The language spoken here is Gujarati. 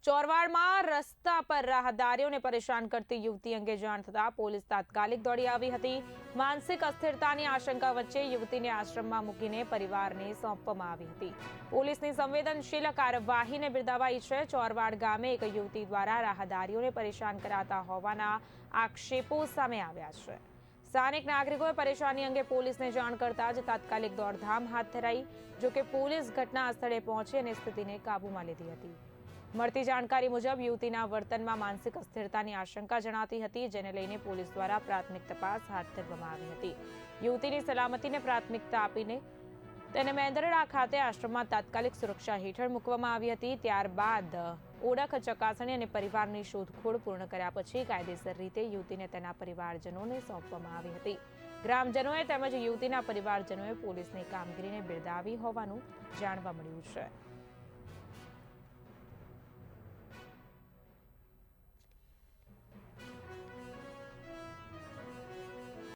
ચોરવાડમાં રસ્તા પર રાહદારીઓને પરેશાન કરતી યુવતી અંગે જાણ થતા પોલીસ તાત્કાલિક દોડી આવી હતી। માનસિક અસ્થિરતાની આશંકા વચ્ચે યુવતીને આશ્રમમાં મૂકીને પરિવારને સોંપવામાં આવી હતી। પોલીસની સંવેદનશીલ કાર્યવાહીને બિરદાવાઈ છે। ચોરવાડ ગામે એક યુવતી દ્વારા રાહદારીઓને પરેશાન કરાતા હોવાના આક્ષેપો સામે આવ્યા છે। સ્થાનિક નાગરિકોએ પરેશાની અંગે પોલીસને જાણ કરતા જ તાત્કાલિક દોડધામ હાથ ધરાઈ। જોકે પોલીસ ઘટના સ્થળે પહોંચી અને સ્થિતિને કાબૂમાં લીધી હતી। મળતી જાણકારી મુજબ યુવતીના વર્તનમાં માનસિક અસ્થિરતાની આશંકા જણાતી હતી, જેને લઈને પોલીસ દ્વારા પ્રાથમિક તપાસ હાથ ધરવામાં આવી હતી। યુવતીની સલામતીને પ્રાથમિકતા આપીને તેને મેંદરડા ખાતે આશ્રમમાં તાત્કાલિક સુરક્ષા હેઠળ મૂકવામાં આવી હતી। ત્યારબાદ ઓળખ ચકાસણી અને પરિવારની શોધખોળ પૂર્ણ કર્યા પછી કાયદેસર રીતે યુવતીને તેના પરિવારજનોને સોંપવામાં આવી હતી। ગ્રામજનોએ તેમજ યુવતીના પરિવારજનોએ પોલીસની કામગીરીને બિરદાવી હોવાનું જાણવા મળ્યું છે।